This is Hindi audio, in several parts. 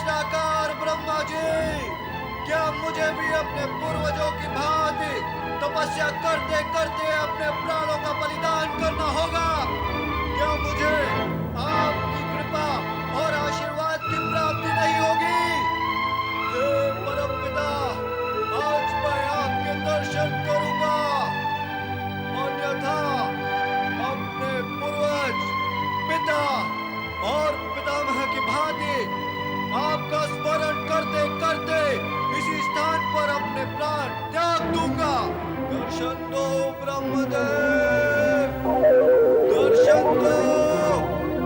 निराकार ब्रह्मा जी, क्या मुझे भी अपने पूर्वजों की भांति तपस्या करते करते अपने प्राणों का बलिदान करना होगा? क्या मुझे आपकी कृपा और आशीर्वाद की प्राप्ति नहीं होगी? हे परमपिता, आज मैं आपके दर्शन करूंगा, अन्यथा अपने पूर्वज, पिता और पितामह की भांति आपका स्मरण करते करते इसी स्थान पर अपने प्राण त्याग दूंगा। दर्शन दो ब्रह्मदेव, दर्शन दो,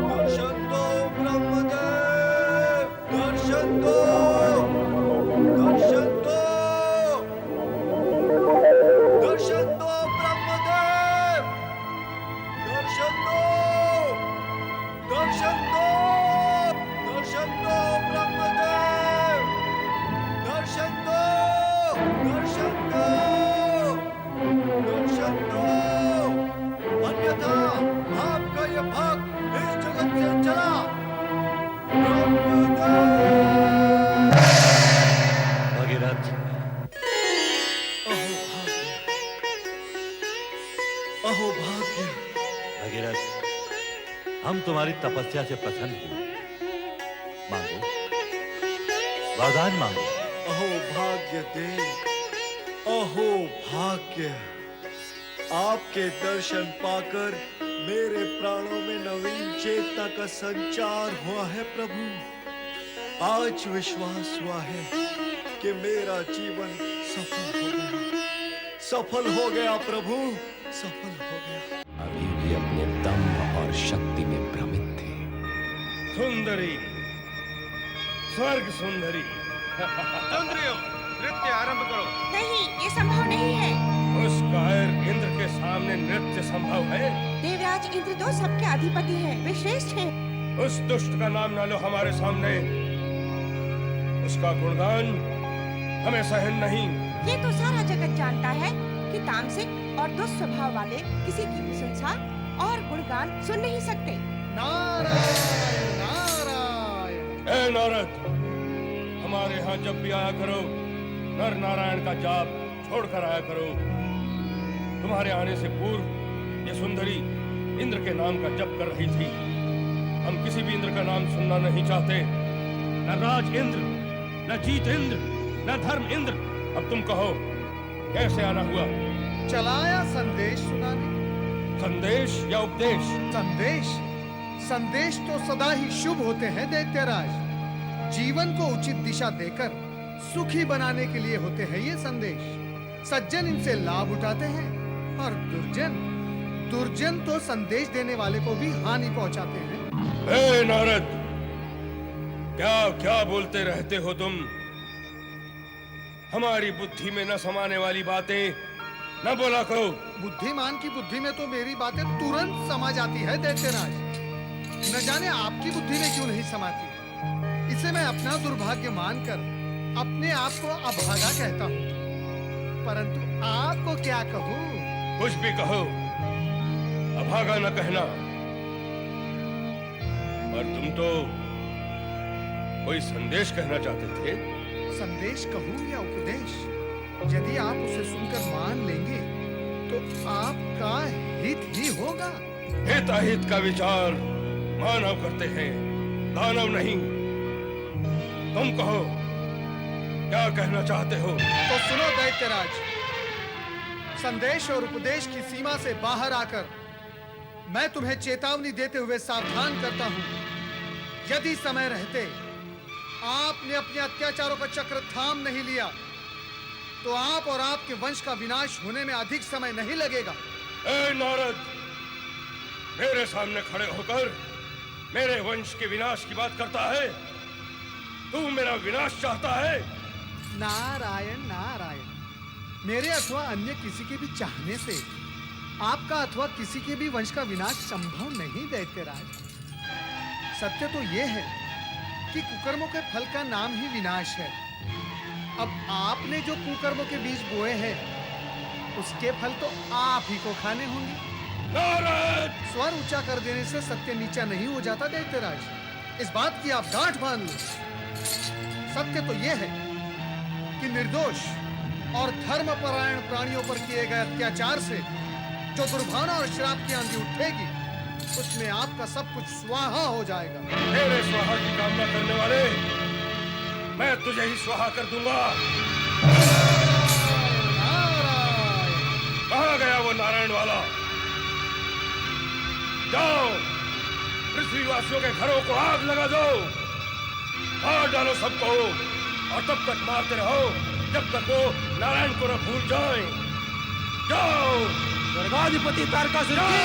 दर्शन दो ब्रह्मदेव, दर्शन दो, दर्शन दो, दर्शन दो ब्रह्मदेव, दर्शन दो, दर्शन दो, दर्शन दो ब्रह्मदेव, दर्शन दो, दर्शन दो, दर्शन दो, अन्यथा आपका ये भक्त इस जगत से चला। भगीरथ, अहो भाग्य, भगीरथ, हम तुम्हारी तपस्या से प्रसन्न हुए। मांगो, वरदान मांगो। अहो भाग्य देव, अहो भाग्य, आपके दर्शन पाकर मेरे प्राणों में नवीन चेतना का संचार हुआ है प्रभु। आज विश्वास हुआ है कि मेरा जीवन सफल हो गया, सफल हो गया प्रभु, सफल हो गया। अभी भी अपने दम और शक्ति में भ्रमित थे। सुंदरी, स्वर्ग सुंदरी, सुंदरियों, नृत्य आरंभ करो। नहीं, ये संभव नहीं है। उस कायर इंद्र के सामने नृत्य संभव है? देवराज इंद्र तो सबके अधिपति हैं, वे श्रेष्ठ हैं। उस दुष्ट का नाम ना लो हमारे सामने। उसका गुणगान हमें सहन नहीं। ये तो सारा जगत जानता है कि तामसिक और दुष्स्वभाव वाले किसी की प्रशंसा और गुणगान सुन नहीं सकते। नारायण नारायण। ए नारद, हमारे यहाँ जब भी आया करो, नर नारायण का जाप छोड़कर आया करो। तुम्हारे आने से पूर्व ये सुंदरी इंद्र के नाम का जप कर रही थी। हम किसी भी इंद्र का नाम सुनना नहीं चाहते। न राज इंद्र, न जीत इंद्र, न धर्म इंद्र। अब तुम कहो, कैसे आना हुआ? चलाया संदेश सुनाने। संदेश या उपदेश? संदेश, संदेश तो सदा ही शुभ होते हैं दैत्यराज। जीवन को उचित दिशा देकर सुखी बनाने के लिए होते हैं ये संदेश। सज्जन इनसे लाभ उठाते हैं और दुर्जन तो संदेश देने वाले को भी हानि पहुंचाते हैं। ए नारद, क्या क्या बोलते रहते हो तुम? हमारी बुद्धि में न समाने वाली बातें न बोला करो। बुद्धिमान की बुद्धि में तो मेरी बातें तुरंत समा जाती है दैत्यराज। न जाने आपकी बुद्धि में क्यों नहीं समाती। इसे मैं अपना दुर्भाग्य मानकर अपने आप को अभागा कहता हूँ, परंतु आपको क्या कहूँ? कुछ भी कहो, अभागा न कहना। पर तुम तो कोई संदेश कहना चाहते थे। संदेश कहूँ या उपदेश, यदि आप उसे सुनकर मान लेंगे तो आपका हित ही होगा। हित अहित का विचार मानव करते हैं, दानव नहीं। तुम कहो, क्या कहना चाहते हो? तो सुनो दैत्यराज, संदेश और उपदेश की सीमा से बाहर आकर मैं तुम्हें चेतावनी देते हुए सावधान करता हूं। यदि समय रहते आपने अपने अत्याचारों का चक्र थाम नहीं लिया तो आप और आपके वंश का विनाश होने में अधिक समय नहीं लगेगा। ए नारद, मेरे सामने खड़े होकर मेरे वंश के विनाश की बात करता है? तू मेरा विनाश चाहता है? नारायण नारायण, मेरे अथवा अन्य किसी के भी चाहने से आपका अथवा किसी के भी वंश का विनाश संभव नहीं दैत्यराज। सत्य तो यह है कि कुकर्मों के फल का नाम ही विनाश है। अब आपने जो कुकर्मों के बीज बोए हैं उसके फल तो आप ही को खाने होंगे। नारद! स्वर ऊंचा कर देने से सत्य नीचा नहीं हो जाता दैत्यराज। इस बात की आप गांठ बांध लो। सत्य तो यह है कि निर्दोष और धर्मपरायण प्राणियों पर किए गए अत्याचार से जो दुर्भावना और श्राप की आंधी उठेगी, उसमें आपका सब कुछ स्वाहा हो जाएगा। मेरे स्वाहा की कामना करने वाले, मैं तुझे ही स्वाहा कर दूंगा। कहाँ गया वो नारायण वाला? जाओ, पृथ्वीवासियों के घरों को आग लगा दो, मार डालो सबको, और तब तक मारते रहो जब तक वो नारायण को न भूल जाए। जाओ, स्वर्गाधिपति तारकासुर की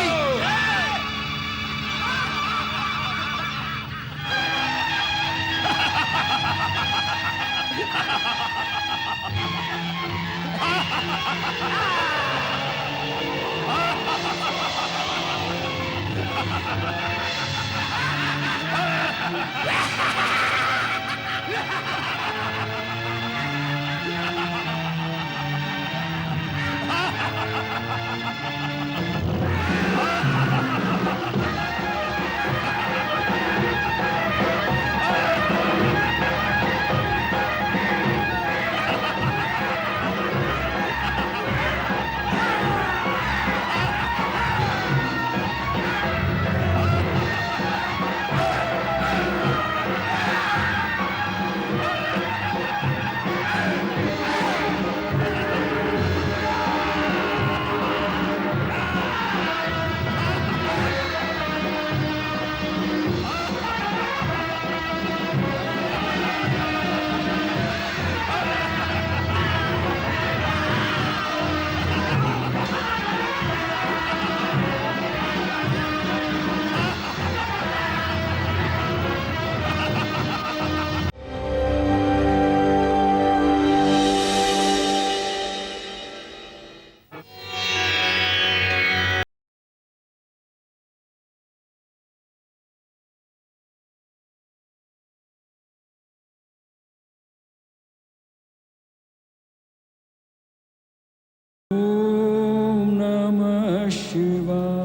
ओम नमः शिवाय।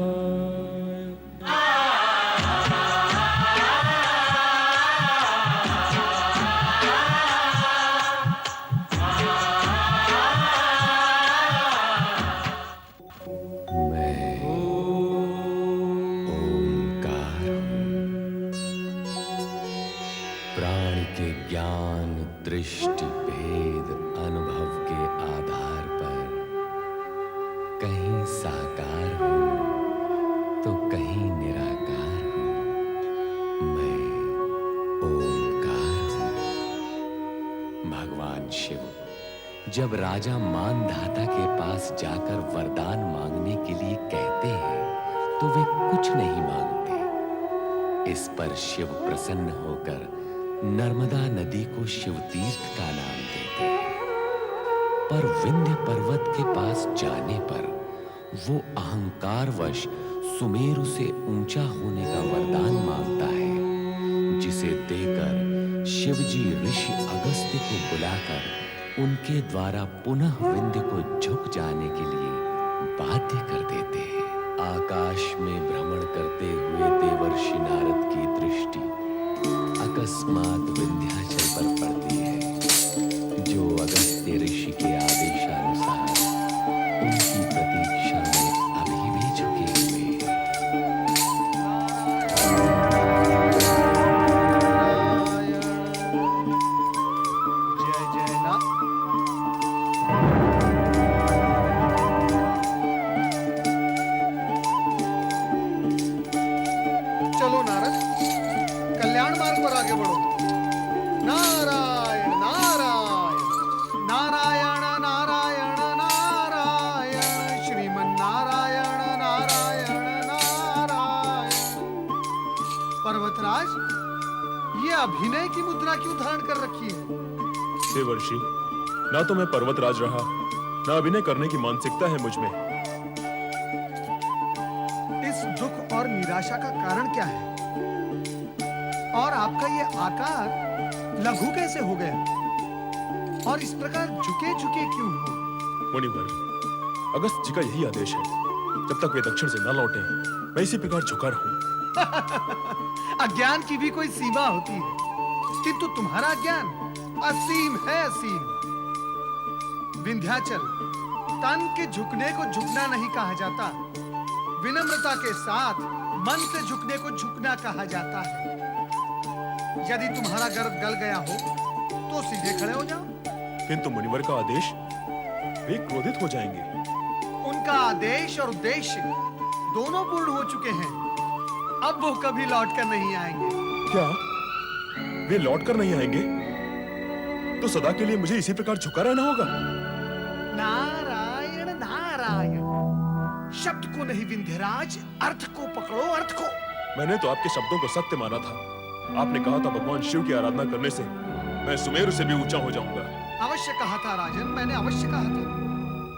मैं ओंकार हूँ। प्राण के ज्ञान, दृष्टि, भेद, अनुभव के आधार पर कहीं साकार हूँ तो कहीं निराकार हूँ। मैं ओंकार हूँ। भगवान शिव जब राजा मानधाता के पास जाकर वरदान मांगने के लिए कहते हैं तो वे कुछ नहीं मांगते। इस पर शिव प्रसन्न होकर नर्मदा नदी को शिवतीर्थ का नाम देते हैं। पर विंध्य पर्वत के पास जाने पर वो अहंकारवश सुमेरु से ऊंचा होने का वरदान मांगता है, जिसे देकर शिवजी ऋषि अगस्त्य को बुलाकर उनके द्वारा पुनः विंध्य को झुक जाने के लिए बाध्य कर देते हैं। आकाश में भ्रमण करते हुए देवर्षि नारद की दृष्टि अकस्मात विंध्याचल पर पड़ती है, जो अगस्त्य ऋषि के आदेशानुसार उनकी प्रतीक्षा में अभी भी झुके हुए हैं। जय जय ना। चलो नारद, कल्याण मार्ग पर आगे बढ़ो। नारायण नारायण नारायण नारायण नारायण श्रीमन नारायण नारायण नारायण। पर्वतराज, ये अभिनय की मुद्रा क्यों धारण कर रखी है? देवर्षि, ना तो मैं पर्वतराज रहा, ना अभिनय करने की मानसिकता है मुझ में। इस दुख और निराशा का कारण क्या है? और आपका ये आकार लघु कैसे हो गया? और इस प्रकार झुके झुके क्यों हो? मुनिवर, अगस्त जी का यही आदेश है, जब तक वे दक्षिण से न लौटे मैं इसी प्रकार झुका रहूं। अज्ञान की भी कोई सीमा होती है, किंतु तुम्हारा ज्ञान असीम है, असीम। विंध्याचल तन के झुकने को झुकना नहीं कहा जाता, विनम्रता के साथ मन से झुकने को झुकना कहा जाता है। यदि तुम्हारा गर्व गल गया हो तो सीधे खड़े हो जाओ। किंतु मुनिवर का आदेश, वे क्रोधित हो जाएंगे। उनका आदेश और उद्देश्य दोनों पूर्ण हो चुके हैं। अब वो कभी लौट कर नहीं आएंगे। क्या वे लौट कर नहीं आएंगे? तो सदा के लिए मुझे इसी प्रकार झुका रहना होगा? नारायण नारायण, शब्द को नहीं विंध्यराज, अर्थ को पकड़ो, अर्थ को। मैंने तो आपके शब्दों को सत्य माना था। आपने कहा था भगवान शिव की आराधना करने से मैं सुमेरु से भी ऊंचा हो जाऊंगा। अवश्य कहा था राजन, मैंने अवश्य कहा था।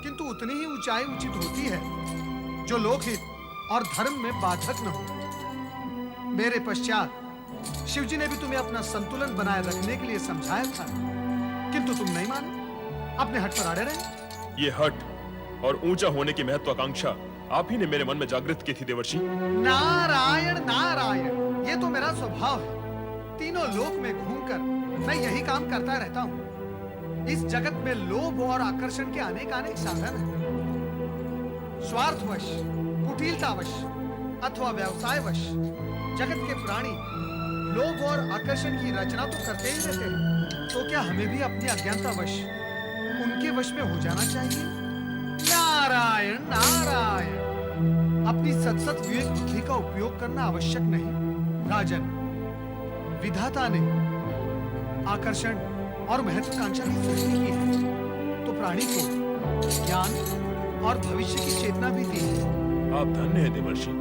किंतु उतनी ही ऊंचाई उचित होती है जो लोकहित और धर्म में बाधक न हो। मेरे पश्चात शिवजी ने भी तुम्हें अपना संतुलन बनाए रखने के लिए समझाया था, किंतु तुम नहीं माने, अपने हट पर अड़े रहे। ये हट और ऊंचा होने की महत्वाकांक्षा आप ही ने मेरे मन में जागृत की थी देवर्षि। नारायण नारायण, ये तो मेरा स्वभाव है। तीनों लोक में घूमकर मैं यही काम करता रहता हूँ। इस जगत में लोभ और आकर्षण के अनेक साधन हैं। स्वार्थवश, कुटिलतावश अथवा व्यवसायवश जगत के प्राणी लोभ और आकर्षण की रचना तो करते ही रहते हैं। तो क्या हमें भी अपनी अज्ञानतावश उनके वश में हो जाना चाहिए? नारायण नारायण, अपनी सतसत विवेक बुद्धि का उपयोग करना आवश्यक नहीं। राजन, विधाता ने आकर्षण और महत्वाकांक्षा की सृष्टि की है, तो प्राणी को ज्ञान और भविष्य की चेतना भी दी है। आप धन्य हैं देवर्षि,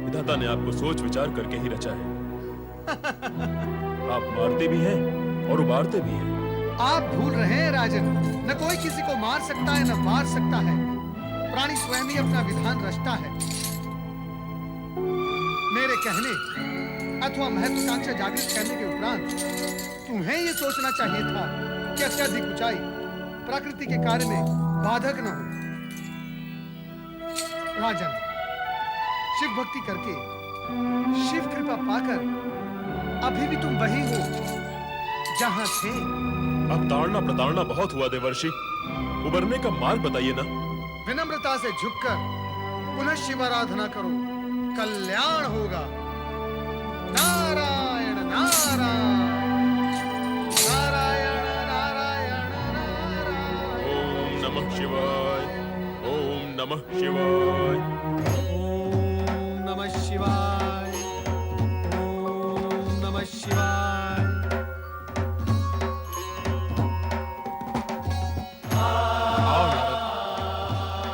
विधाता ने आपको सोच विचार करके ही रचा है। आप मारते भी हैं और उबारते भी हैं। आप भूल रहे हैं राजन, न कोई किसी को मार सकता है न मार सकता है। प्राणी स्वयं ही अपना विधान रचता है। मेरे कहने अथवा महत्वाकांक्षा जागृत करने के उपरांत तुम्हें ये सोचना चाहिए था कि अत्यधिक ऊंचाई प्रकृति के कार्य में बाधक न हो। राजन, शिव भक्ति करके शिव कृपा पाकर अभी भी तुम वही हो जहां थे। अब ताड़ना प्रताड़ना बहुत हुआ देवर्षि, उबरने का मार्ग बताइए ना। विनम्रता से झुककर पुनः शिवाराधना करो, कल्याण होगा। नारायण नारायण नारायण नारायण नारायण। ओम नमः शिवाय, ओम नमः शिवाय। ओम नमः शिवाय, ओम नमः शिवाय।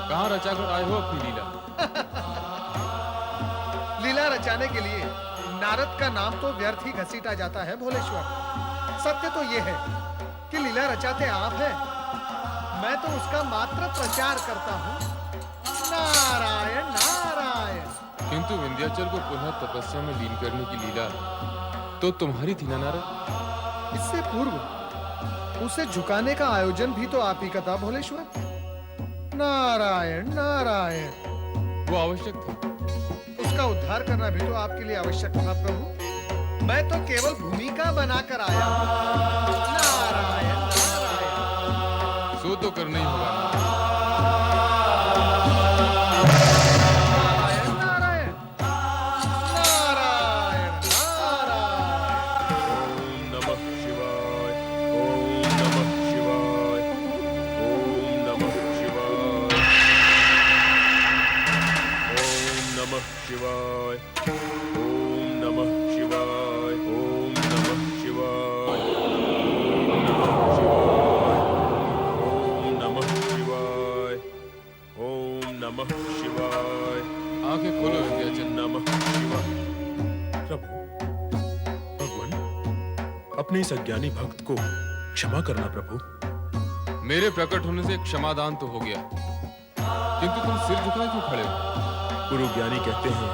कहाँ रचा कर आए हो अपनी लीला? लीला रचाने के लिए नारद का नाम तो व्यर्थ ही घसीटा जाता है भोलेश्वर। सत्य तो यह है कि लीला रचाते आप हैं, मैं तो उसका मात्र प्रचार करता हूँ। नारायण नारायण। किंतु विंध्याचल को पुनः तपस्या में लीन करने की लीला तो तुम्हारी थी ना नारद? इससे पूर्व उसे झुकाने का आयोजन भी तो आप ही का था भोलेश्वर। नारायण नारायण। वो आवश्यक था। उसका उद्धार करना भी तो आपके लिए आवश्यक था प्रभु। मैं तो केवल भूमिका बनाकर आया हूँ। नारायण नारायण। सो तो करना ही होगा। नारायण नारायण नारायण नारायण। ओम नमः शिवाय, ओम नमः शिवाय, ओम नमः शिवाय, ओम नमः शिवाय, ओम नमः शिवाय, ओम नमः शिवाय, ओम नमः शिवाय, ओम नमः शिवाय। आंखें खोलो विंध्याचल। नमः शिवाय। प्रभु, भगवान, अपने इस अज्ञानी भक्त को क्षमा करना प्रभु। मेरे प्रकट होने से क्षमादान तो हो गया, किंतु तुम सिर झुकाए क्यों खड़े हो? गुरु ज्ञानी कहते हैं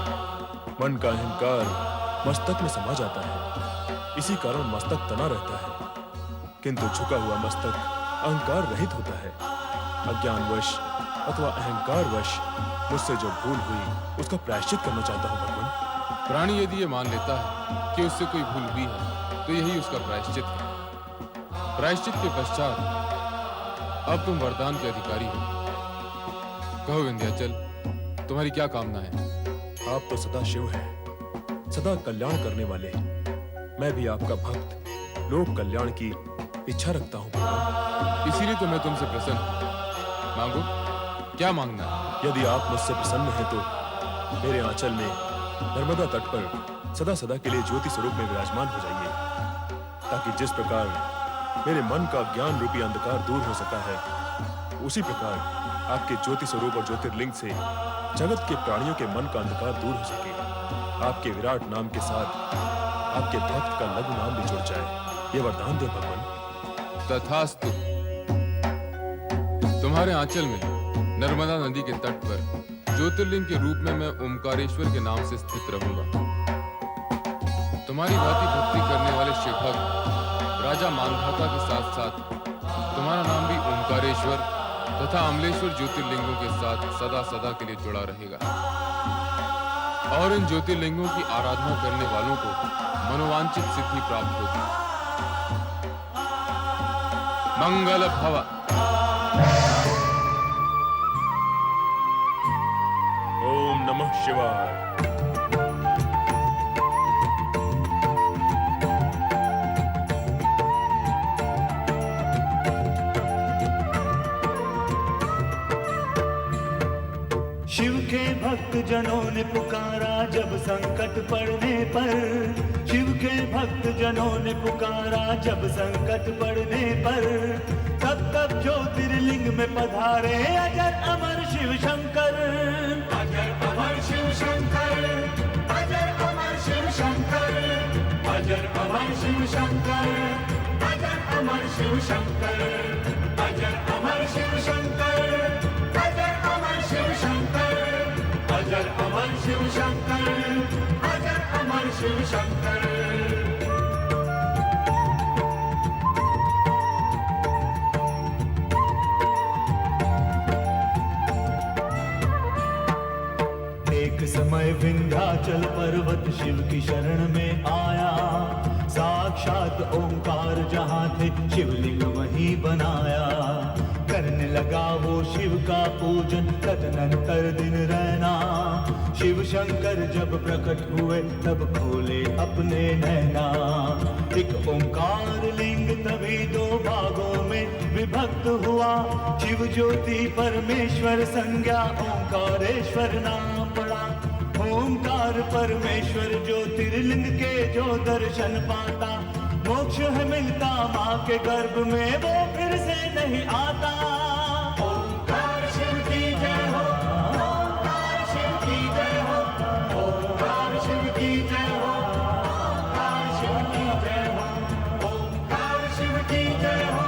मन का अहंकार मस्तक में समा जाता है, इसी कारण मस्तक तना रहता है, किंतु झुका हुआ मस्तक अहंकार रहित होता है। अज्ञानवश अथवा अहंकारवश मुझसे जो भूल हुई उसका प्रायश्चित करना चाहता हूँ भगवान। प्राणी यदि ये मान लेता है कि उससे कोई भूल हुई है तो यही उसका प्रायश्चित है। प्रायश्चित के पश्चात अब तुम वरदान के अधिकारी हो। कहो विंध्याचल, तुम्हारी क्या कामना है? आप तो सदा शिव हैं, सदा कल्याण करने वाले। मैं भी आपका भक्त, लोक कल्याण की इच्छा रखता हूँ भगवान। इसीलिए तो मैं तुमसे प्रसन्न हूं। मांगो, क्या मांगना है? यदि आप मुझसे प्रसन्न हैं तो मेरे आंचल में नर्मदा तट पर सदा सदा के लिए ज्योति स्वरूप में विराजमान हो जाइए, ताकि जिस प्रकार मेरे मन का ज्ञान रूपी अंधकार दूर हो सका है, उसी प्रकार आपके ज्योति स्वरूप और ज्योतिर्लिंग से जगत के प्राणियों के मन का अंधकार दूर हो सके। आपके विराट नाम के साथ आपके भक्त का लघु नाम भी जुड़ जाए, ये वरदान दे भगवान। तथास्तु। तुम्हारे आंचल में नर्मदा नदी के तट पर ज्योतिर्लिंग के रूप में मैं ओमकारेश्वर के नाम से स्थित रहूंगा। तुम्हारी भांति भक्ति करने वाले शिव भक्त राजा मानधाता के साथ साथ तुम्हारा नाम भी ओमकारेश्वर तथा अमलेश्वर ज्योतिर्लिंगों के साथ सदा सदा के लिए जुड़ा रहेगा। और इन ज्योतिर्लिंगों की आराधना करने वालों को मनोवांछित सिद्धि प्राप्त होगी। मंगल भव। ओम नमः शिवाय। शिव के भक्त जनों ने पुकारा जब संकट पड़ने पर, शिव के भक्त जनों ने पुकारा जब संकट पड़ने पर, तब तब ज्योतिर्लिंग में पधारे अजर अमर शिव शंकर। अजर अमर शिव शंकर, अजर अमर शिव शंकर, अजर अमर शिव शंकर, अजर अमर शिव शंकर, अजर अमर शिव शंकर, अजर अमर शिव शंकर, अजर अमर शिव शंकर, अजर अमर शिव शंकर। एक समय विंध्याचल पर्वत शिव की शरण में आया, साक्षात ओंकार जहाँ थे शिवलिंग वहीं बनाया। करने लगा वो शिव का पूजन तदनंतर दिन रहना। शिव शंकर जब प्रकट हुए तब खोले अपने नैना। एक ओंकार लिंग तभी दो भागों में विभक्त हुआ, शिव ज्योति परमेश्वर संज्ञा ओंकारेश्वर नाम पड़ा। ओंकार परमेश्वर ज्योतिर्लिंग के जो दर्शन पाता, मोक्ष है मिलता माँ के गर्भ में वो फिर से नहीं आता। ओंकार शिव की जय हो, ओंकार शिव की जय हो, ओंकार शिव की जय हो, ओंकार शिव की जय हो, ओंकार शिव की जय हो,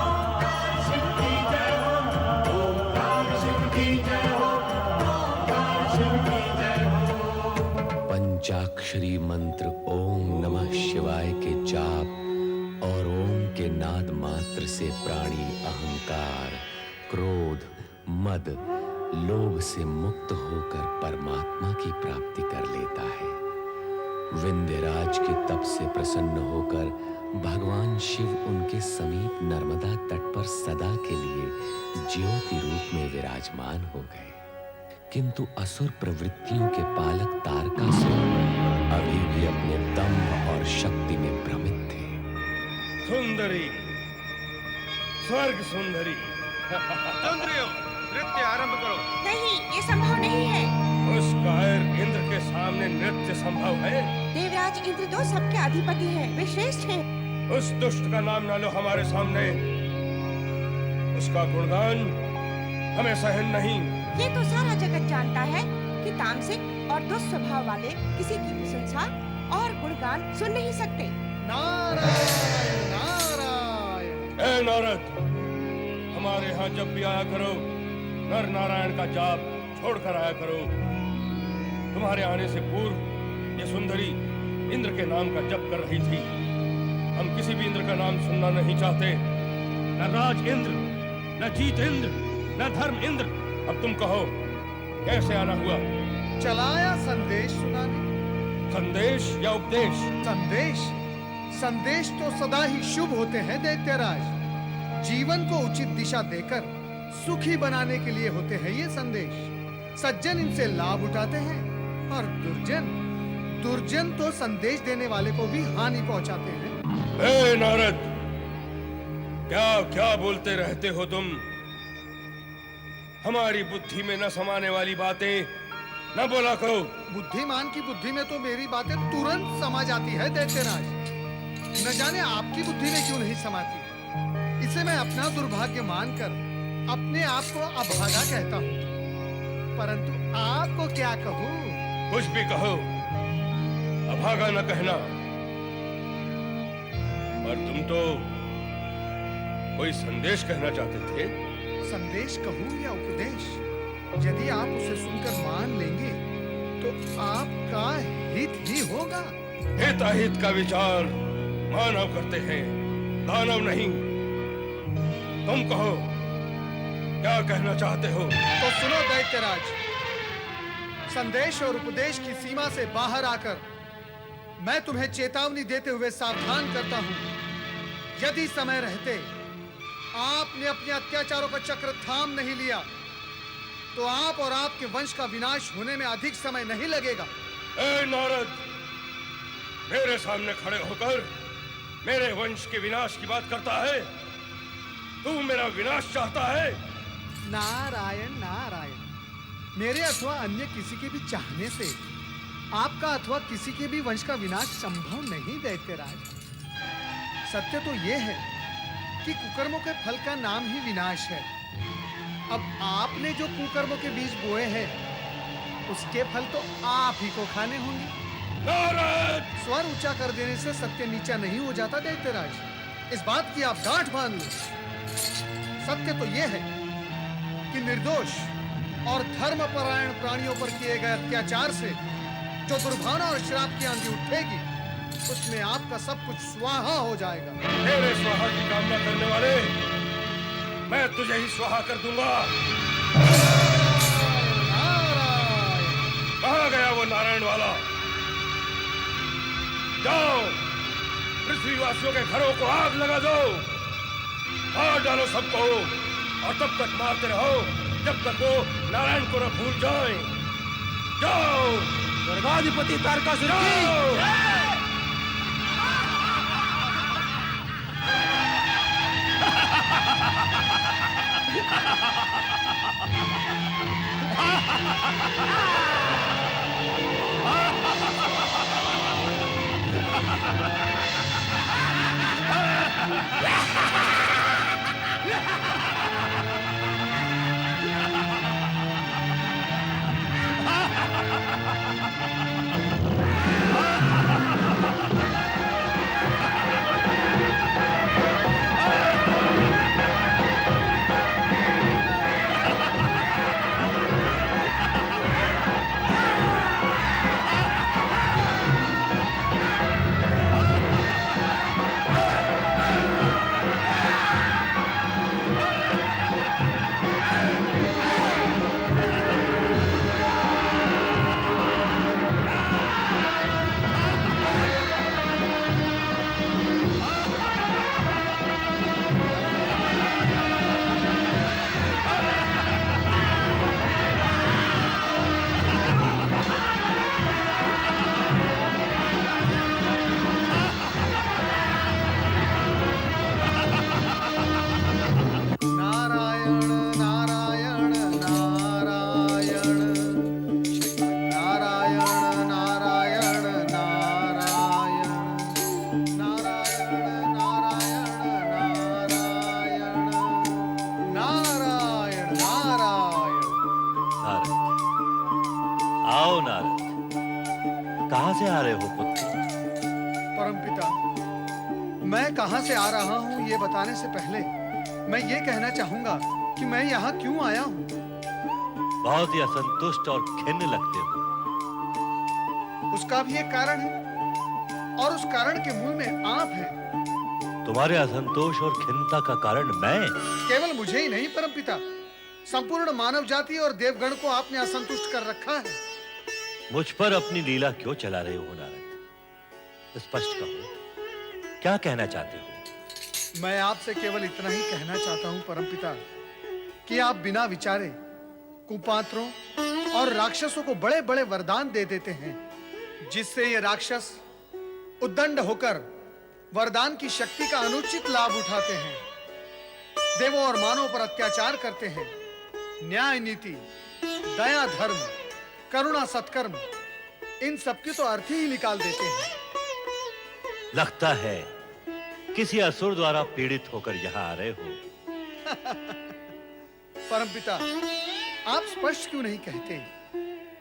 ओंकार शिव की जय हो, ओंकार शिव की जय हो, ओंकार शिव की जय हो। पंचाक्षरी मंत्र ओम नमः शिवाय के जाप और ओम के नाद मात्र से प्राणी अहंकार, क्रोध, मद, लोभ से मुक्त होकर परमात्मा की प्राप्ति कर लेता है। विंध्यराज के तप से प्रसन्न होकर भगवान शिव उनके समीप नर्मदा तट पर सदा के लिए ज्योति रूप में विराजमान हो गए। किंतु असुर प्रवृत्तियों के पालक तारकासुर अभी भी अपने दंभ और शक्ति में भ्रमित थे। सुंदरी, स्वर्ग सुंदरी। सुंदरियों, नृत्य आरंभ करो। नहीं, ये संभव नहीं है। उस कायर इंद्र के सामने नृत्य संभव है? देवराज इंद्र तो सबके अधिपति हैं, वे श्रेष्ठ हैं। उस दुष्ट का नाम ना लो हमारे सामने। उसका गुणगान हमें सहन नहीं। ये तो सारा जगत जानता है कि तामसिक और दुस्वभाव वाले किसी की प्रशंसा और गुणगान सुन नहीं सकते। नारायण नारायण। ए नारद, हमारे यहाँ जब भी आया करो, नर नारायण का जाप छोड़कर आया करो। तुम्हारे आने से पूर्व ये सुंदरी इंद्र के नाम का जप कर रही थी। हम किसी भी इंद्र का नाम सुनना नहीं चाहते। न राज इंद्र, न जीत इंद्र, न धर्म इंद्र। अब तुम कहो, कैसे आना हुआ? चलाया संदेश सुनाने। संदेश या उपदेश? संदेश। संदेश तो सदा ही शुभ होते हैं दैत्यराज। जीवन को उचित दिशा देकर सुखी बनाने के लिए होते हैं ये संदेश। सज्जन इनसे लाभ उठाते हैं और दुर्जन तो संदेश देने वाले को भी हानि पहुंचाते हैं। ए नारद, क्या क्या बोलते रहते हो तुम? हमारी बुद्धि में न समाने वाली बातें न बोला करो। बुद्धिमान की बुद्धि में तो मेरी बातें तुरंत समा जाती है दैत्यराज। न जाने आपकी बुद्धि में क्यों नहीं समाती। इसे मैं अपना दुर्भाग्य मानकर अपने आप को अभागा कहता हूँ, परंतु आपको क्या कहूँ? कुछ भी कहो, अभागा न कहना। पर तुम तो कोई संदेश कहना चाहते थे। संदेश कहूँ या उपदेश, यदि आप उसे सुनकर मान लेंगे तो आपका हित ही होगा। हित अहित का विचार मानव करते हैं, दानव नहीं। तुम कहो, क्या कहना चाहते हो? तो सुनो दैत्यराज, संदेश और उपदेश की सीमा से बाहर आकर मैं तुम्हें चेतावनी देते हुए सावधान करता हूं। यदि समय रहते आपने अपने अत्याचारों का चक्र थाम नहीं लिया तो आप और आपके वंश का विनाश होने में अधिक समय नहीं लगेगा। ए नारद, मेरे सामने खड़े होकर मेरे वंश के विनाश की बात करता है? तू मेरा विनाश चाहता है? नारायण नारायण, मेरे अथवा अन्य किसी के भी चाहने से आपका अथवा किसी के भी वंश का विनाश संभव नहीं दैत्यराज। सत्य तो यह है कि कुकर्मों के फल का नाम ही विनाश है। अब आपने जो कुकर्मों के बीज बोए हैं उसके फल तो आप ही को खाने होंगे। नारद! स्वर ऊंचा कर देने से सत्य नीचा नहीं हो जाता दैत्यराज। इस बात की आप गांठ बांध लो। सत्य तो यह है कि निर्दोष और धर्मपरायण प्राणियों पर किए गए अत्याचार से जो दुर्भावना और श्राप की आंधी उठेगी उसमें आपका सब कुछ स्वाहा हो जाएगा। मेरे स्वाहा की कामना करने वाले, मैं तुझे ही स्वाहा कर दूंगा। नारायण। कहाँ गया वो नारायण वाला? जाओ, पृथ्वीवासियों के घरों को आग लगा दो, मार डालो सबको, और तब तक मारते रहो जब तक वो नारायण को न भूल जाए। जाओ, स्वर्गाधिपति तारकासुर की जाओ। आओ नारद, कहां से आ रहे हो पुत्र? परमपिता, मैं कहां से आ रहा हूं ये बताने से पहले मैं ये कहना चाहूंगा कि मैं यहाँ क्यों आया हूँ। बहुत ही असंतुष्ट और खिन्न लगते हो। उसका भी एक कारण है और उस कारण के मूल में आप हैं। तुम्हारे असंतोष और खिन्नता का कारण मैं? केवल मुझे ही नहीं परमपिता, संपूर्ण मानव जाति और देवगण को आपने असंतुष्ट कर रखा है। मुझ पर अपनी लीला क्यों चला रहे हो नारद? स्पष्ट कहो, क्या कहना चाहते हो? मैं आपसे केवल इतना ही कहना चाहता हूं परमपिता कि आप बिना विचारे कुपात्रों और राक्षसों को बड़े बड़े वरदान दे देते हैं, जिससे ये राक्षस उद्दंड होकर वरदान की शक्ति का अनुचित लाभ उठाते हैं, देवों और मानवों पर अत्याचार करते हैं, न्याय नीति, दया धर्म, करुणा सत्कर्म, इन सबके तो अर्थ ही निकाल देते हैं। लगता है किसी असुर द्वारा पीड़ित होकर यहाँ आ रहे हो। परमपिता, आप स्पष्ट क्यों नहीं कहते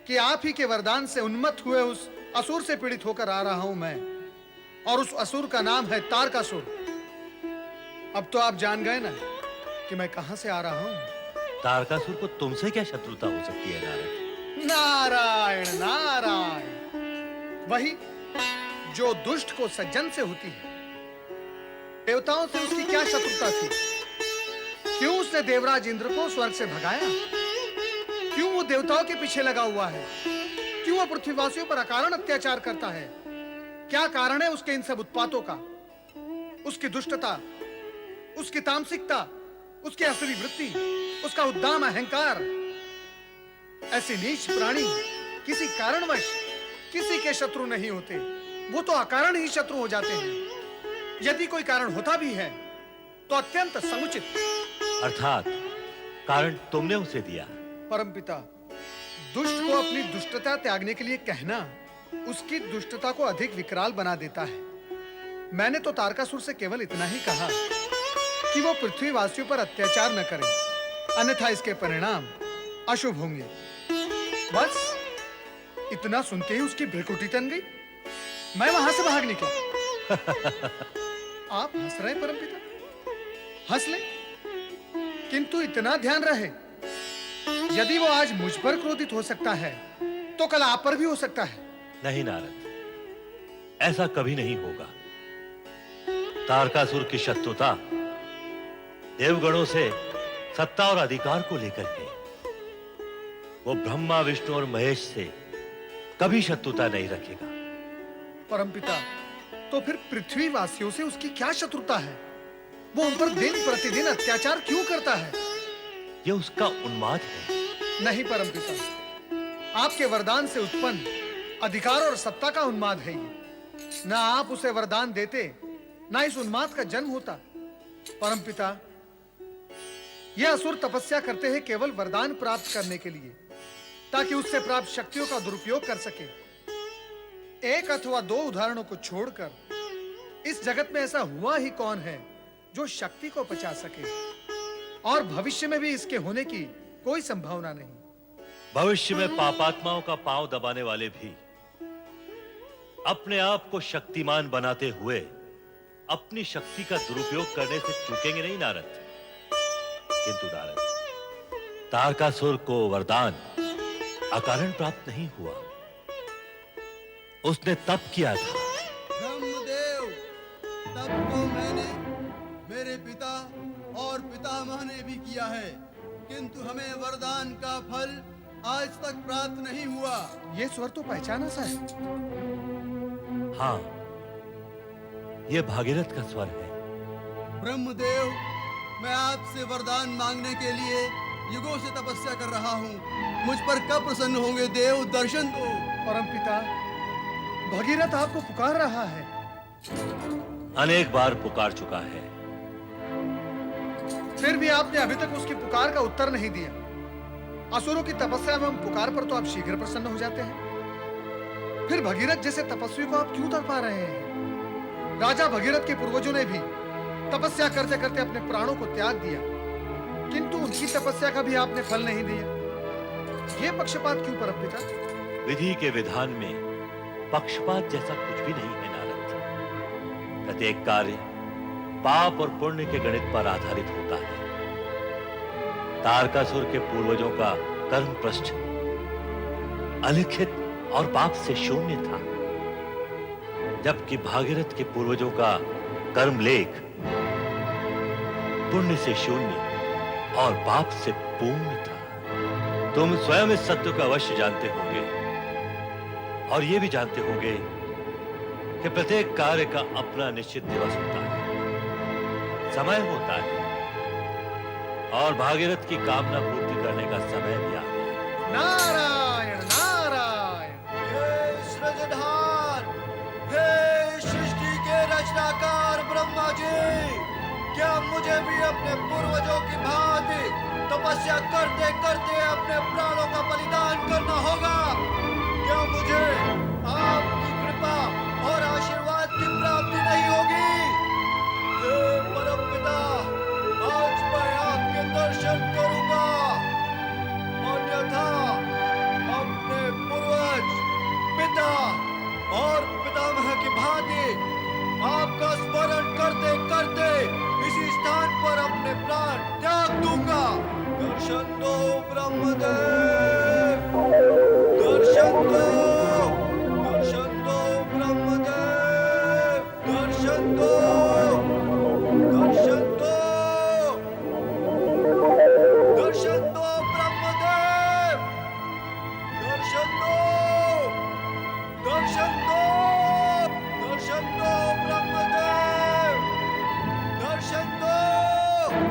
कि आप ही के वरदान से उन्मत्त हुए उस असुर से पीड़ित होकर आ रहा हूं मैं, और उस असुर का नाम है तारकासुर। अब तो आप जान गए ना कि मैं कहां से आ रहा हूं। तारकासुर को तुमसे क्या शत्रुता हो सकती है नारद? नारायण नारायण, वही जो दुष्ट को सज्जन से होती है। देवताओं से उसकी क्या शत्रुता थी? क्यों उसने देवराज इंद्र को स्वर्ग से भगाया? क्यों वो देवताओं के पीछे लगा हुआ है? क्यों वो पृथ्वीवासियों पर अकारण अत्याचार करता है? क्या कारण है उसके इन सब उत्पातों का? उसकी दुष्टता, उसकी तामसिकता, उसकी असुरी वृत्ति, उसका उद्दाम अहंकार। ऐसे नीच प्राणी किसी कारणवश किसी के शत्रु नहीं होते, वो तो अकारण ही शत्रु हो जाते हैं। यदि कोई कारण होता भी है तो अत्यंत समुचित, अर्थात कारण तुमने उसे दिया। परमपिता, दुष्ट को अपनी दुष्टता त्यागने के लिए कहना उसकी दुष्टता को अधिक विकराल बना देता है। मैंने तो तारकासुर से केवल इतना ही कहा कि वो पृथ्वीवासियों पर अत्याचार न करें, अन्यथा इसके परिणाम अशुभ होंगे। बस इतना सुनते ही उसकी भ्रिकुटी तन गई। मैं वहां से भाग निकला। आप हंस रहे परमपिता? हंस ले, किंतु इतना ध्यान रहे, यदि वो आज मुझ पर क्रोधित हो सकता है तो कल आप पर भी हो सकता है। नहीं नारद, ऐसा कभी नहीं होगा। तारकासुर की शत्रुता देवगणों से सत्ता और अधिकार को लेकर है। वो ब्रह्मा, विष्णु और महेश से कभी शत्रुता नहीं रखेगा। परमपिता, तो फिर पृथ्वीवासियों से उसकी क्या शत्रुता है? वो उन पर दिन प्रतिदिन अत्याचार क्यों करता है? ये उसका उन्माद है। नहीं परमपिता, आपके वरदान से उत्पन्न अधिकार और सत्ता का उन्माद है ये। ना आप उसे वरदान देते, ना इस उन्माद का जन्म होता। परमपिता, ये असुर तपस्या करते हैं केवल वरदान प्राप्त करने के लिए, ताकि उससे प्राप्त शक्तियों का दुरुपयोग कर सके। एक अथवा दो उदाहरणों को छोड़कर इस जगत में ऐसा हुआ ही कौन है जो शक्ति को पचा सके, और भविष्य में भी इसके होने की कोई संभावना नहीं। भविष्य में पापात्माओं का पांव दबाने वाले भी अपने आप को शक्तिमान बनाते हुए अपनी शक्ति का दुरुपयोग करने से चूकेंगे नहीं नारद। किंतु नारद, तारकासुर को वरदान अकारण प्राप्त नहीं हुआ। उसने तप किया था। ब्रह्मदेव, तप को मैंने, मेरे पिता और पितामह ने भी किया है, किंतु हमें वरदान का फल आज तक प्राप्त नहीं हुआ। ये स्वर तो पहचाना सा है। हाँ, ये भागीरथ का स्वर है। ब्रह्मदेव, मैं आपसे वरदान मांगने के लिए युगों से तपस्या कर रहा हूँ। मुझ पर कब प्रसन्न होंगे देव? दर्शन दो। परमपिता, भगीरथ आपको पुकार रहा है। अनेक बार पुकार चुका है, फिर भी आपने अभी तक उसकी पुकार का उत्तर नहीं दिया। असुरों की तपस्या एवं पुकार पर तो आप शीघ्र प्रसन्न हो जाते हैं, फिर भगीरथ जैसे तपस्वी को आप क्यों तड़पा रहे हैं? राजा भगीरथ के पूर्वजों ने भी तपस्या करते करते अपने प्राणों को त्याग दिया, किंतु उनकी तपस्या का भी आपने फल नहीं दिया। ये पक्षपात क्यों परमपिता? विधि के विधान में पक्षपात जैसा कुछ भी नहीं है नारद। प्रत्येक कार्य पाप और पुण्य के गणित पर आधारित होता है। तारकासुर के पूर्वजों का कर्म पृष्ठ अलिखित और पाप से शून्य था, जबकि भागीरथ के पूर्वजों का कर्म लेख पुण्य से शून्य और पाप से पूर्ण था। तुम स्वयं इस सत्य का अवश्य जानते होंगे, और यह भी जानते होंगे कि प्रत्येक कार्य का अपना निश्चित दिवस होता है, समय होता है, और भागीरथ की कामना पूर्ति करने का समय भी आ गया। नारायण नारायण। हे सृजनहार, हे सृष्टि के रचनाकार ब्रह्मा जी, क्या मुझे भी अपने पूर्वजों की भांति तपस्या करते करते अपने प्राणों का बलिदान करना होगा? क्या मुझे आपकी कृपा और आशीर्वाद की प्राप्ति नहीं होगी? हे परमपिता, आज मैं आपके दर्शन करूंगा, अन्यथा अपने पूर्वज, पिता और पितामह की भांति आपका स्मरण करते करते इसी स्थान पर अपने प्राण त्याग दूंगा। दर्शन दो ब्रह्मदेव, दर्शन दो, दर्शन दो ब्रह्मदेव, दर्शन दो, दर्शन दो, दर्शन दो ब्रह्मदेव, दर्शन दो, दर्शन दो, दर्शन दो ब्रह्मदेव, दर्शन दो,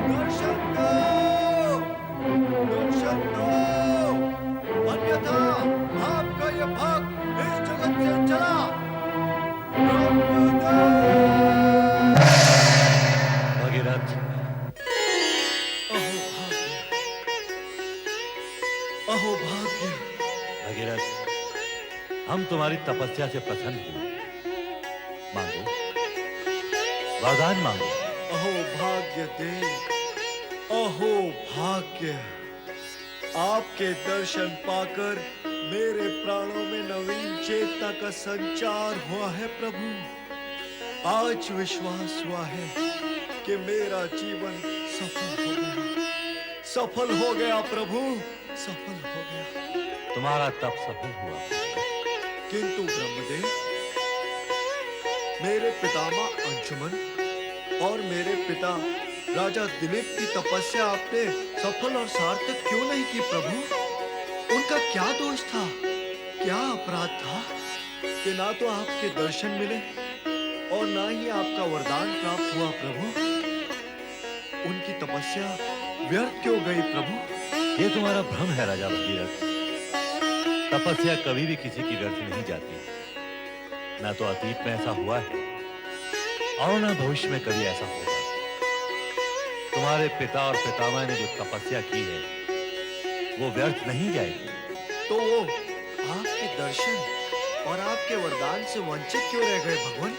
दर्शन दो, दर्शन दो, अन्यथा आपका ये भक्त इस जगत से चला। भगीरथ, अहो भाग्य, भगीरथ, हम तुम्हारी तपस्या से प्रसन्न हुए। मांगो, वरदान मांगो। अहो भाग्य देव, अहो भाग्य, आपके दर्शन पाकर मेरे प्राणों में नवीन चेतना का संचार हुआ है प्रभु। आज विश्वास हुआ है कि मेरा जीवन सफल हो गया, सफल हो गया प्रभु, सफल हो गया। तुम्हारा तप सफल हुआ, किंतु ब्रह्मदेव, मेरे पितामह अंशुमन और मेरे पिता राजा दिलीप की तपस्या आपने सफल और सार्थक क्यों नहीं की प्रभु? उनका क्या दोष था, क्या अपराध था कि ना तो आपके दर्शन मिले और ना ही आपका वरदान प्राप्त हुआ प्रभु? उनकी तपस्या व्यर्थ क्यों गई प्रभु? ये तुम्हारा भ्रम है राजा भगीरथ। तपस्या कभी भी किसी की व्यर्थ नहीं जाती। ना तो अतीत में ऐसा हुआ है और ना भविष्य में कभी ऐसा होगा। तुम्हारे पिता और पितामह ने जो तपस्या की है वो व्यर्थ नहीं जाएगी। तो वो आपके दर्शन और आपके वरदान से वंचित क्यों रह गए भगवान?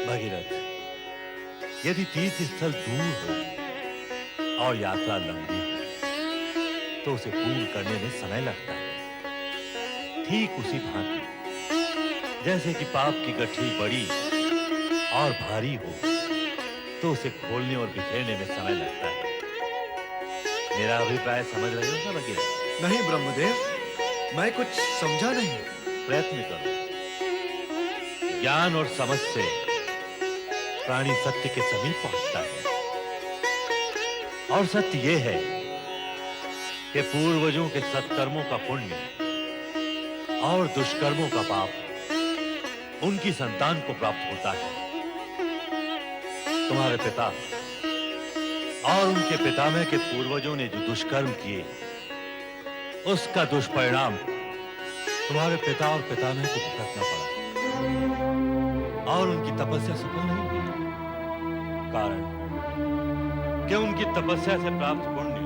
भगीरथ, यदि तीर्थ स्थल दूर हो और यात्रा लंबी हो तो उसे पूर्ण करने में समय लगता है। ठीक उसी भांति जैसे कि पाप की गठरी बड़ी और भारी हो तो उसे खोलने और बिखेरने में समय लगता है। मेरा अभिप्राय समझ रहे हो ना भगीरथ? नहीं ब्रह्मदेव, मैं कुछ समझा नहीं। प्रयत्न करो। ज्ञान और समझ से प्राणी सत्य के समीप पहुंचता है, और सत्य यह है कि पूर्वजों के सत्कर्मों का पुण्य और दुष्कर्मों का पाप उनकी संतान को प्राप्त होता है। तुम्हारे पिता और उनके पितामह के पूर्वजों ने जो दुष्कर्म किए उसका दुष्परिणाम तुम्हारे पिता और पितामह को भुगतना पड़ा और उनकी तपस्या सफल नहीं हुई। कारण कि उनकी तपस्या से प्राप्त पुण्य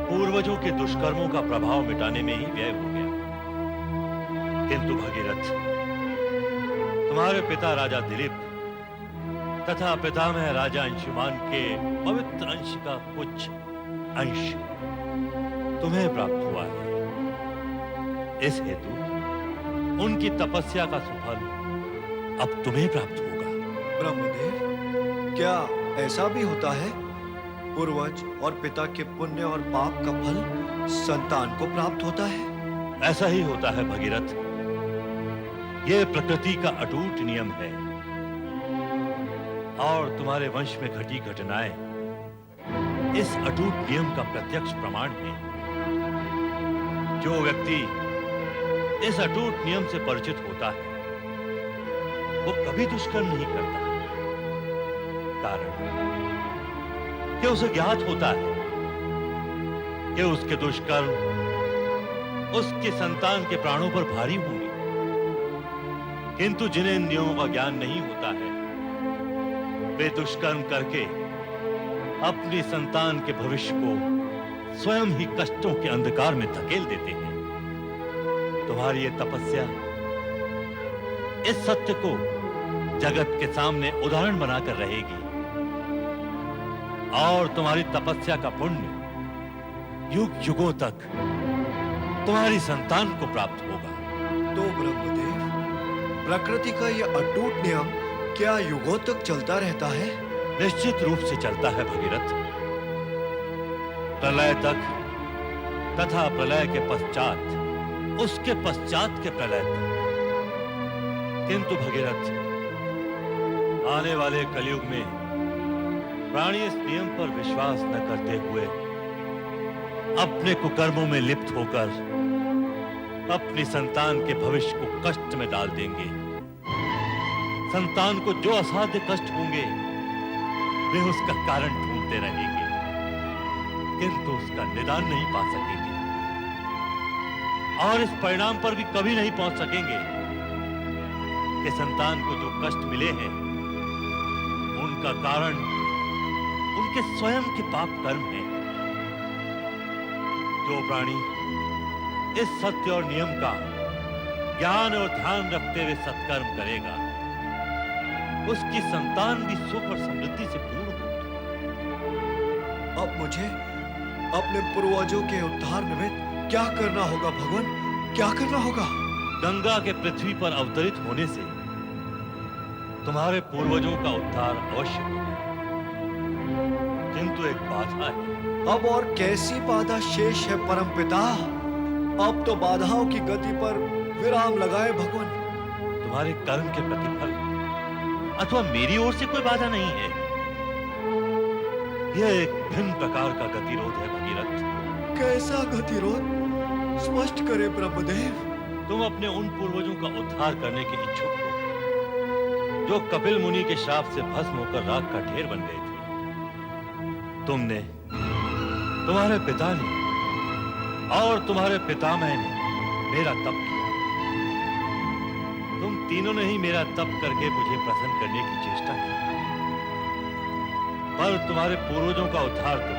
पूर्वजों के दुष्कर्मों का प्रभाव मिटाने में ही व्यय हो गया। किंतु भगीरथ, तुम्हारे पिता राजा दिलीप तथा पितामह राजा अंशुमान के पवित्र अंश का कुछ अंश तुम्हें प्राप्त हुआ है। इस हेतु उनकी तपस्या का सुफल अब तुम्हें प्राप्त होगा। ब्रह्मदेव, क्या ऐसा भी होता है? पूर्वज और पिता के पुण्य और पाप का फल संतान को प्राप्त होता है? ऐसा ही होता है भगीरथ। यह प्रकृति का अटूट नियम है और तुम्हारे वंश में घटी घटनाएं इस अटूट नियम का प्रत्यक्ष प्रमाण है। जो व्यक्ति इस अटूट नियम से परिचित होता है वो कभी दुष्कर्म नहीं करता। कारण कि उसे ज्ञात होता है कि उसके दुष्कर्म उसके संतान के प्राणों पर भारी होंगे। किंतु जिन्हें इन नियमों का ज्ञान नहीं होता है, वे दुष्कर्म करके अपनी संतान के भविष्य को स्वयं ही कष्टों के अंधकार में धकेल देते हैं। तुम्हारी ये तपस्या इस सत्य को जगत के सामने उदाहरण बनाकर रहेगी, और तुम्हारी तपस्या का पुण्य युग युगों तक तुम्हारी संतान को प्राप्त होगा। तो ब्रह्मदेव, प्रकृति का यह अटूट नियम क्या युगों तक चलता रहता है? निश्चित रूप से चलता है भगीरथ, प्रलय तक तथा प्रलय के पश्चात, उसके पश्चात के प्रलय तक। किंतु भगीरथ, आने वाले कलयुग में प्राणी इस नियम पर विश्वास न करते हुए अपने कुकर्मों में लिप्त होकर अपनी संतान के भविष्य को कष्ट में डाल देंगे। संतान को जो असाध्य कष्ट होंगे, वे उसका कारण ढूंढते रहेंगे, किंतु उसका निदान नहीं पा सकेंगे, और इस परिणाम पर भी कभी नहीं पहुंच सकेंगे कि संतान को जो कष्ट मिले हैं, उनका कारण उनके स्वयं के पाप कर्म हैं। जो प्राणी इस सत्य और नियम का ज्ञान और ध्यान रखते हुए सत्कर्म करेगा, उसकी संतान भी सुख और समृद्धि से पूर्ण होगी। अब मुझे अपने पूर्वजों के उद्धार निमित्त क्या करना होगा भगवान? क्या करना होगा? गंगा के पृथ्वी पर अवतरित होने से तुम्हारे पूर्वजों का उद्धार अवश्य होगा, किंतु एक बाधा है। अब और कैसी बाधा शेष है परमपिता? अब तो बाधाओं की गति पर विराम लगाए भगवान। तुम्हारे कर्म के प्रतिफल अथवा मेरी ओर से कोई बाधा नहीं है। यह एक भिन्न प्रकार का गतिरोध है भगीरथ। कैसा गतिरोध? स्पष्ट करे ब्रह्मदेव। तुम अपने उन पूर्वजों का उद्धार करने के इच्छुक हो जो कपिल मुनि के श्राप से भस्म होकर राख का ढेर बन गए थे। तुमने, तुम्हारे पिता ने और तुम्हारे पितामह ने मेरा तप किया। तुम तीनों ने ही मेरा तप करके मुझे प्रसन्न करने की चेष्टा की, पर तुम्हारे पूर्वजों का उद्धार तो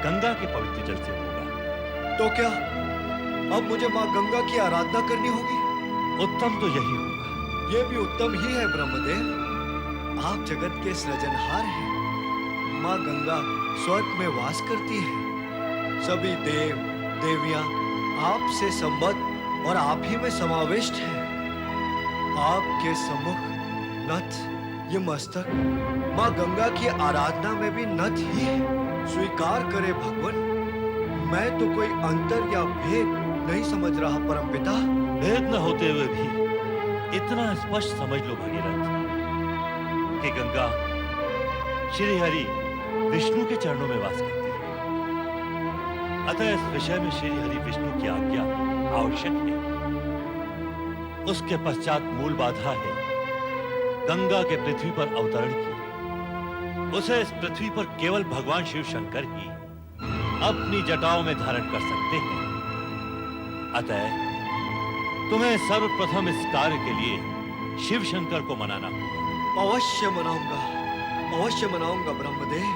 गंगा के पवित्र जल से होगा। तो क्या अब मुझे माँ गंगा की आराधना करनी होगी? उत्तम तो यही होगा। ये भी उत्तम ही है ब्रह्मदेव। आप जगत के सृजनहार हैं। माँ गंगा स्वर्ग में वास करती है। सभी देव देवियां आपसे संबद्ध और आप ही में समाविष्ट हैं। आपके सम्मुख नथ, ये मस्तक माँ गंगा की आराधना में भी नथ ही है। स्वीकार करे भगवान, मैं तो कोई अंतर या भेद नहीं समझ रहा परमपिता। भेद न होते हुए भी इतना स्पष्ट समझ लो भगीरथ कि गंगा श्री हरि विष्णु के चरणों में वास करती है। अतः इस विषय में श्री हरि विष्णु की आज्ञा आवश्यक है। उसके पश्चात मूल बाधा है गंगा के पृथ्वी पर अवतरण की। उसे इस पृथ्वी पर केवल भगवान शिव शंकर ही अपनी जटाओं में धारण कर सकते हैं। अतः तुम्हें सर्वप्रथम इस कार्य के लिए शिव शंकर को मनाना होगा। अवश्य मनाऊंगा ब्रह्मदेव।